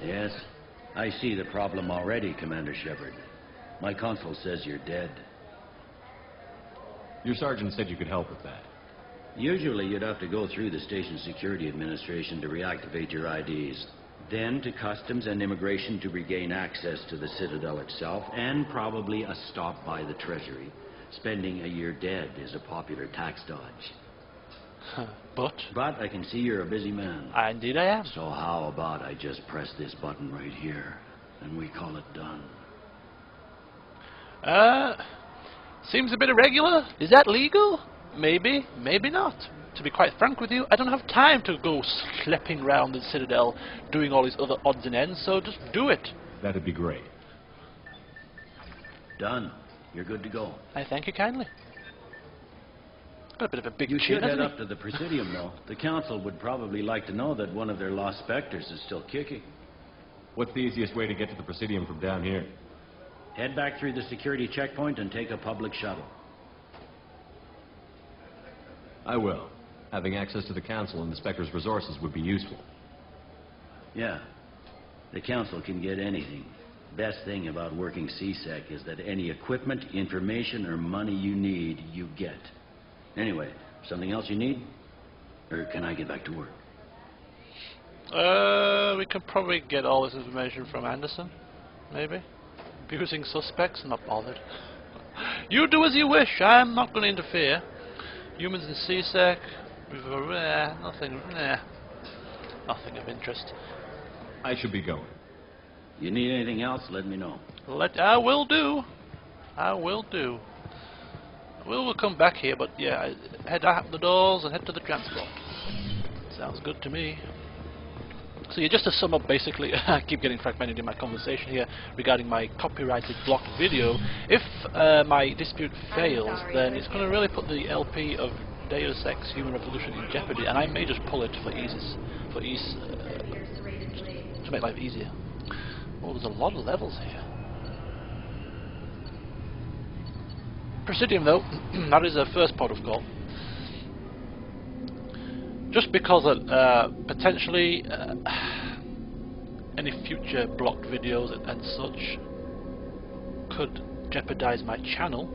Yes, I see the problem already, Commander Shepard. My consul says you're dead. Your sergeant said you could help with that. Usually you'd have to go through the Station Security Administration to reactivate your IDs. Then to Customs and Immigration to regain access to the Citadel itself, and probably a stop by the Treasury. Spending a year dead is a popular tax dodge. But But I can see you're a busy man. indeed I am. So how about I just press this button right here, and we call it done? Seems a bit irregular. Is that legal? Maybe, maybe not. To be quite frank with you, I don't have time to go schlepping round the Citadel doing all these other odds and ends, so just do it. That'd be great. Done. You're good to go. I thank you kindly. Got a bit of a big You chin, should head hasn't up to the Presidium, though. The Council would probably like to know that one of their lost Spectres is still kicking. What's the easiest way to get to the Presidium from down here? Head back through the security checkpoint and take a public shuttle. I will. Having access to the Council and the Spectre's resources would be useful. Yeah. The Council can get anything. Best thing about working CSEC is that any equipment, information, or money you need, you get. Anyway, something else you need? Or can I get back to work? we can probably get all this information from Anderson, maybe. Abusing suspects, not bothered. You do as you wish. I'm not going to interfere. Humans in CSEC, nothing of interest. I should be going. You need anything else, let me know. I will do. I will do. We'll come back here, but yeah, head out the doors and head to the transport. Sounds good to me. So yeah, just to sum up, basically, I keep getting fragmented in my conversation here regarding my copyrighted blocked video. If my dispute fails, then it's going to really put the LP of Deus Ex Human Revolution in jeopardy, and I may just pull it for ease, to make life easier. Oh, there's a lot of levels here. Presidium, though, that is the first port of call. Just because potentially any future blocked videos and such could jeopardize my channel,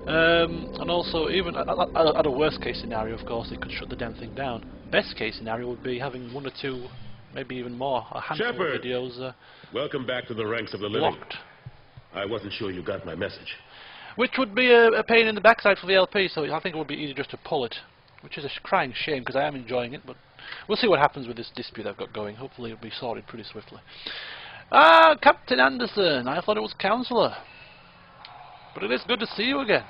and also even at a worst case scenario, of course, it could shut the damn thing down. Best case scenario would be having one or two, maybe even more, a handful Shepard, of videos welcome back to the ranks of the living. blocked. I wasn't sure you got my message. Which would be a pain in the backside for the LP, so I think it would be easy just to pull it. Which is a crying shame, because I am enjoying it, but we'll see what happens with this dispute I've got going. Hopefully it'll be sorted pretty swiftly. Captain Anderson, I thought it was Counselor. But it is good to see you again.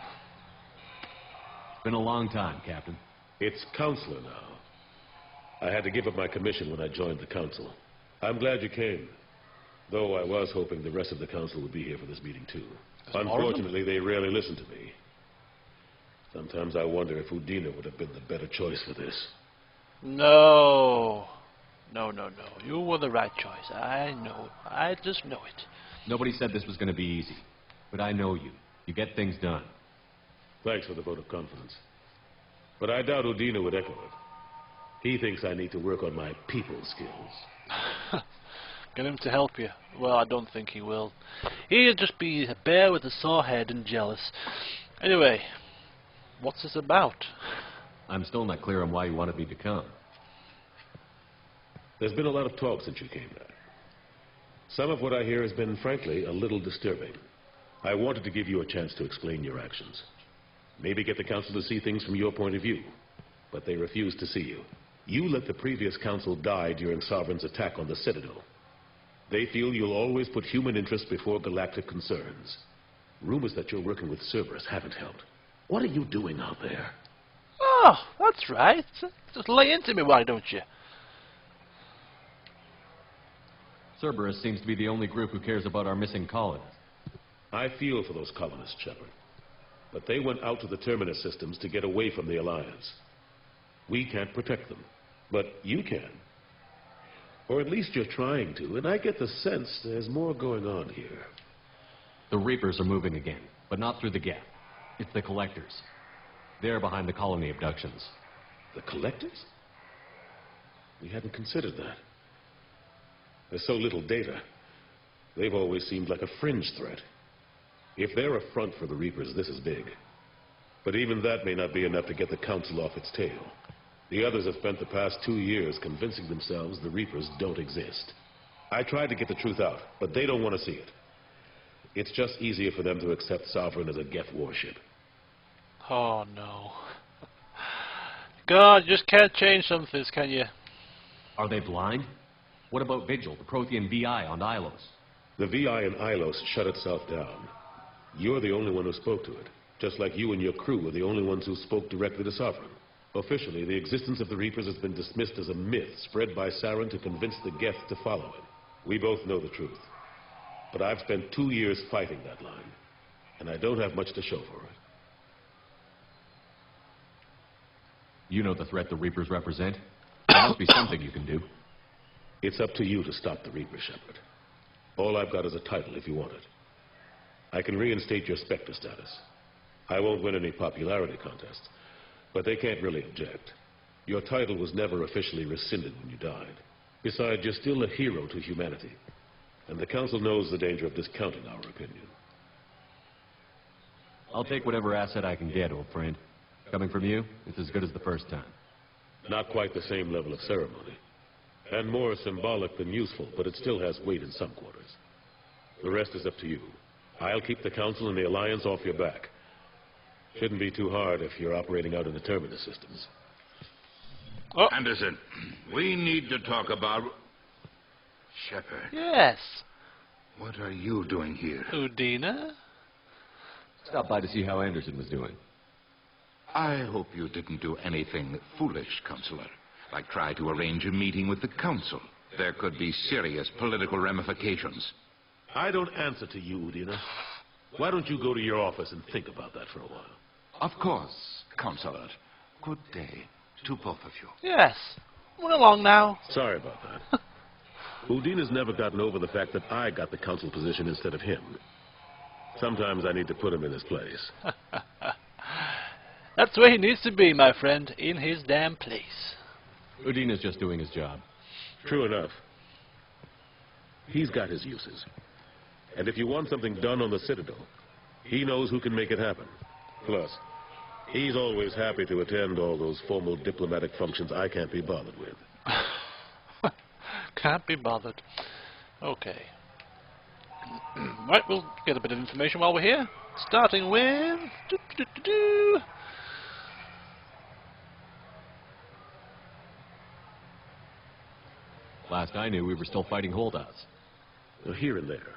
It's been a long time, Captain. It's Counselor now. I had to give up my commission when I joined the Council. I'm glad you came, though I was hoping the rest of the Council would be here for this meeting too. Unfortunately, they rarely listen to me. Sometimes I wonder if Udina would have been the better choice for this. No. No. You were the right choice. I know. I just know it. Nobody said this was going to be easy. But I know you. You get things done. Thanks for the vote of confidence. But I doubt Udina would echo it. He thinks I need to work on my people skills. Get him to help you. Well, I don't think he will. He'll just be a bear with a sore head and jealous. Anyway, what's this about? I'm still not clear on why you wanted me to come. There's been a lot of talk since you came back. Some of what I hear has been, frankly, a little disturbing. I wanted to give you a chance to explain your actions. Maybe get the Council to see things from your point of view. But they refuse to see you. You let the previous Council die during Sovereign's attack on the Citadel. They feel you'll always put human interests before galactic concerns. Rumors that you're working with Cerberus haven't helped. What are you doing out there? Oh, that's right. Just lay into me, why don't you? Cerberus seems to be the only group who cares about our missing colonists. I feel for those colonists, Shepard. But they went out to the Terminus systems to get away from the Alliance. We can't protect them, but you can. Or at least you're trying to, and I get the sense there's more going on here. The Reapers are moving again, but not through the gap. It's the Collectors. They're behind the colony abductions. The Collectors? We hadn't considered that. There's so little data. They've always seemed like a fringe threat. If they're a front for the Reapers, this is big. But even that may not be enough to get the Council off its tail. The others have spent the past 2 years convincing themselves the Reapers don't exist. I tried to get the truth out, but they don't want to see it. It's just easier for them to accept Sovereign as a Geth warship. Oh no. God, you just can't change some things, can you? Are they blind? What about Vigil, the Prothean VI on Ilos? The VI in Ilos shut itself down. You're the only one who spoke to it, just like you and your crew were the only ones who spoke directly to Sovereign. Officially, the existence of the Reapers has been dismissed as a myth spread by Saren to convince the Geth to follow it. We both know the truth. But I've spent 2 years fighting that line, and I don't have much to show for it. You know the threat the Reapers represent. There must be something you can do. It's up to you to stop the Reaper, Shepard. All I've got is a title if you want it. I can reinstate your Spectre status. I won't win any popularity contests, but they can't really object. Your title was never officially rescinded when you died. Besides, you're still a hero to humanity, and the Council knows the danger of discounting our opinion. I'll take whatever asset I can get, old friend. Coming from you, it's as good as the first time. Not quite the same level of ceremony, and more symbolic than useful, but it still has weight in some quarters. The rest is up to you. I'll keep the Council and the Alliance off your back. Shouldn't be too hard if you're operating out in the Terminus systems. Oh. Anderson, we need to talk about... Shepard, Yes. what are you doing here? Udina? Stop by to see how Anderson was doing. I hope you didn't do anything foolish, Counselor, like try to arrange a meeting with the Council. There could be serious political ramifications. I don't answer to you, Udina. Why don't you go to your office and think about that for a while? Of course, Counselor. Good day to both of you. Yes. Run along now. Sorry about that. Udina's never gotten over the fact that I got the Council position instead of him. Sometimes I need to put him in his place. That's where he needs to be, my friend. In his damn place. Udina's just doing his job. True enough. He's got his uses. And if you want something done on the Citadel, he knows who can make it happen. Plus, he's always happy to attend all those formal diplomatic functions I can't be bothered with. Can't be bothered. Okay. Right, we'll get a bit of information while we're here. Starting with... Last I knew, we were still fighting holdouts. Here and there.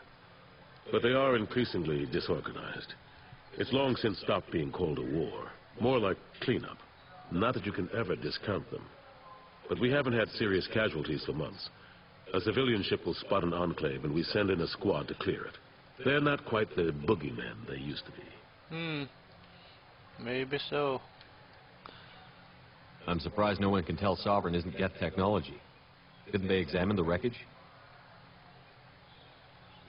But they are increasingly disorganized. It's long since stopped being called a war. More like cleanup. Not that you can ever discount them. But we haven't had serious casualties for months. A civilian ship will spot an enclave, and we send in a squad to clear it. They're not quite the boogeymen they used to be. Maybe so. I'm surprised no one can tell Sovereign isn't Geth technology. Didn't they examine the wreckage?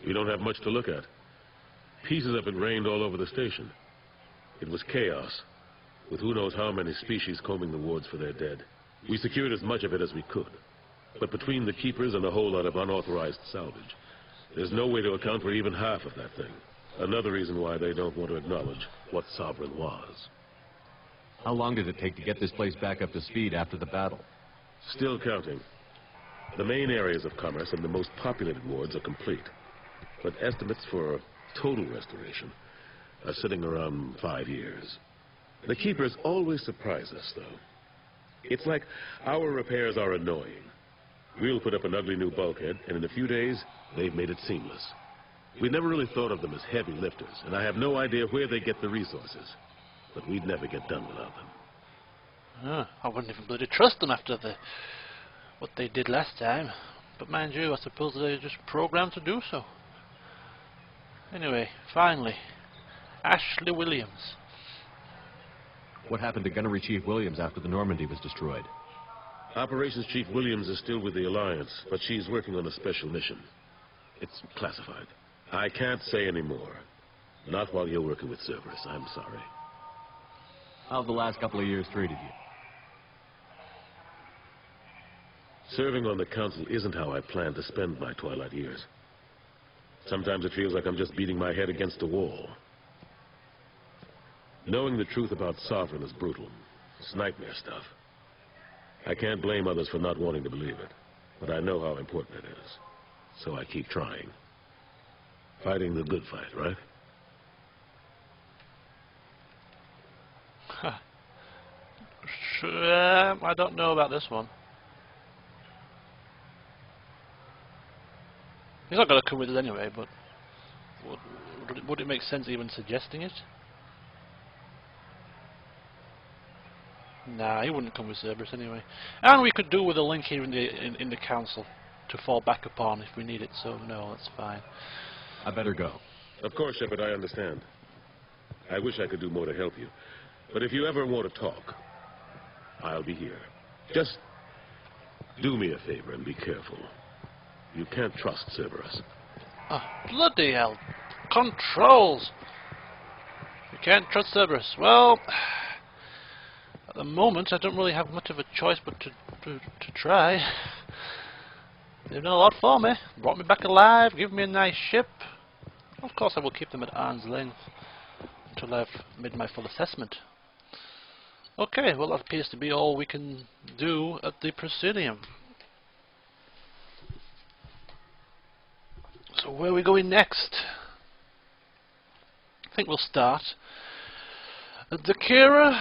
We don't have much to look at. Pieces of it rained all over the station. It was chaos, with who knows how many species combing the wards for their dead. We secured as much of it as we could. But between the Keepers and a whole lot of unauthorized salvage, there's no way to account for even half of that thing. Another reason why they don't want to acknowledge what Sovereign was. How long did it take to get this place back up to speed after the battle? Still counting. The main areas of commerce and the most populated wards are complete. But estimates for total restoration are sitting around 5 years. The Keepers always surprise us, though. It's like our repairs are annoying. We'll put up an ugly new bulkhead, and in a few days, they've made it seamless. We never really thought of them as heavy lifters, and I have no idea where they get the resources. But we'd never get done without them. I wouldn't even bloody trust them after what they did last time. But mind you, I suppose they're just programmed to do so. Anyway, finally, Ashley Williams. What happened to Gunnery Chief Williams after the Normandy was destroyed? Operations Chief Williams is still with the Alliance, but she's working on a special mission. It's classified. I can't say any more. Not while you're working with Cerberus, I'm sorry. How have the last couple of years treated you? Serving on the council isn't how I plan to spend my twilight years. Sometimes it feels like I'm just beating my head against a wall. Knowing the truth about Sovereign is brutal. It's nightmare stuff. I can't blame others for not wanting to believe it, but I know how important it is. So I keep trying. Fighting the good fight, right? I don't know about this one. He's not going to come with us anyway, but would it make sense even suggesting it? Nah, he wouldn't come with Cerberus anyway. And we could do with a link here in the council to fall back upon if we need it, so no, that's fine. I better go. Of course, Shepard, I understand. I wish I could do more to help you. But if you ever want to talk, I'll be here. Just do me a favor and be careful. You can't trust Cerberus. Oh, bloody hell. Controls! You can't trust Cerberus. Well, at the moment I don't really have much of a choice but to try. They've done a lot for me. Brought me back alive, given me a nice ship. Of course I will keep them at arm's length until I've made my full assessment. Okay, well that appears to be all we can do at the Proscenium. So where are we going next? I think we'll start at Dakira,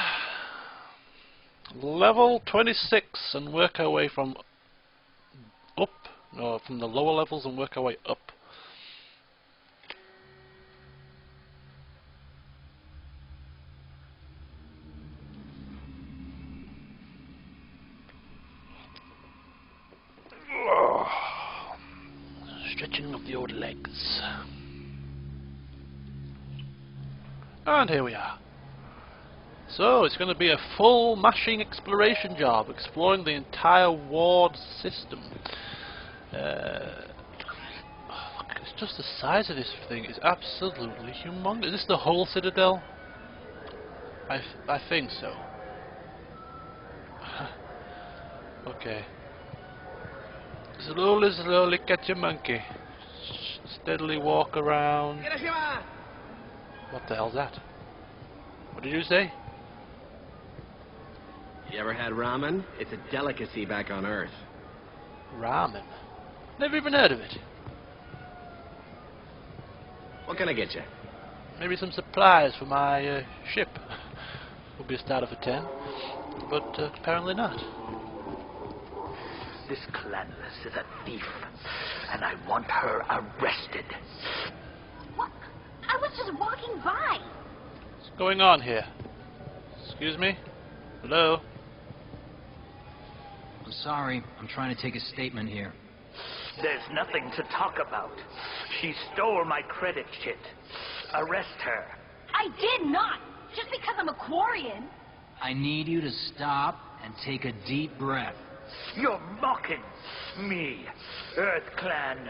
level 26, and work our way from from the lower levels and work our way up. Stretching of the old legs. And here we are. So it's going to be a full mashing exploration job, exploring the entire ward system. Look, it's just the size of this thing is absolutely humongous. Is this the whole Citadel? I think so. Okay. Slowly, slowly catch a monkey. Steadily walk around. What the hell's that? What did you say? You ever had ramen? It's a delicacy back on Earth. Ramen? Never even heard of it. What can I get you? Maybe some supplies for my ship. Would be a start of a 10. But apparently not. This Clanless is a thief, and I want her arrested. What? I was just walking by. What's going on here? Excuse me? Hello? I'm sorry. I'm trying to take a statement here. There's nothing to talk about. She stole my credit chit. Arrest her. I did not. Just because I'm a Quarian. I need you to stop and take a deep breath. You're mocking me, Earth Clan.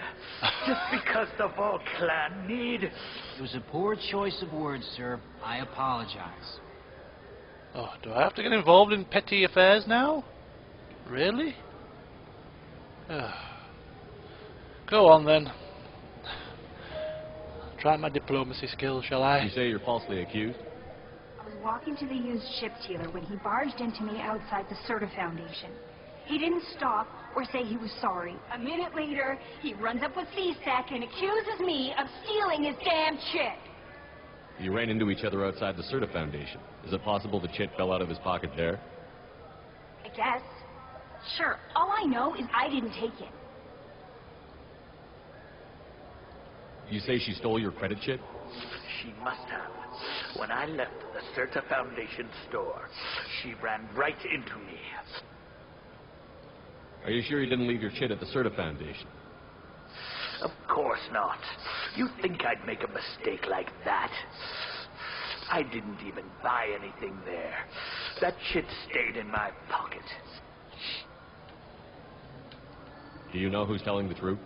Just because the Vault Clan need... It was a poor choice of words, sir. I apologize. Oh, do I have to get involved in petty affairs now? Really? Go on then. Try my diplomacy skills, shall I? You say you're falsely accused? I was walking to the used ship dealer when he barged into me outside the Serta Foundation. He didn't stop or say he was sorry. A minute later, he runs up with C-Stack and accuses me of stealing his damn chit. You ran into each other outside the Serta Foundation. Is it possible the chit fell out of his pocket there? I guess. Sure, all I know is I didn't take it. You say she stole your credit chit? She must have. When I left the Serta Foundation store, she ran right into me. Are you sure you didn't leave your chit at the Serta Foundation? Of course not. You think I'd make a mistake like that? I didn't even buy anything there. That chit stayed in my pocket. Do you know who's telling the truth?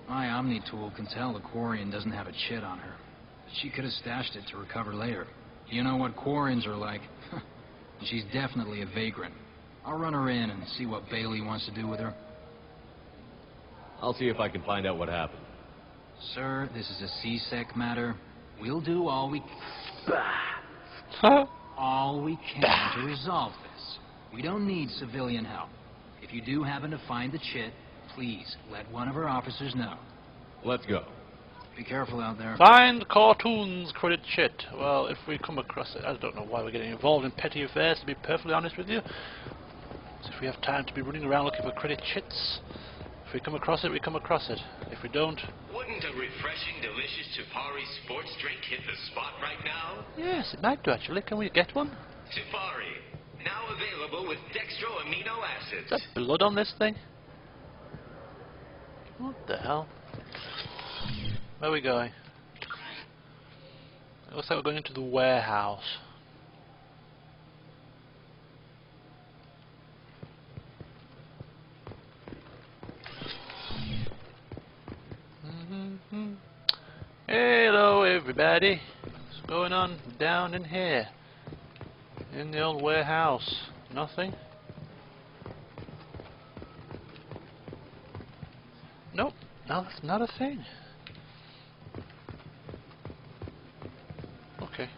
My Omni tool can tell the Quarian doesn't have a chit on her. But she could have stashed it to recover later. You know what Quarians are like. She's definitely a vagrant. I'll run her in and see what Bailey wants to do with her. I'll see if I can find out what happened. Sir, this is a C-Sec matter. We'll do all we Huh? all we can to resolve this. We don't need civilian help. If you do happen to find the chit, please let one of our officers know. Let's go. Be careful out there. Find cartoons credit shit. Well, if we come across it, I don't know why we're getting involved in petty affairs, to be perfectly honest with you. So if we have time to be running around looking for credit chits, if we come across it, we come across it. If we don't... Wouldn't a refreshing, delicious Chipari sports drink hit the spot right now? Yes, it might do actually. Can we get one? Chipari, now available with dextro amino acids. Is that blood on this thing? What the hell? Where are we going? It looks like we're going into the warehouse. Hello everybody. What's going on down in here? In the old warehouse. Nothing? Nope. No, that's not a thing. Okay.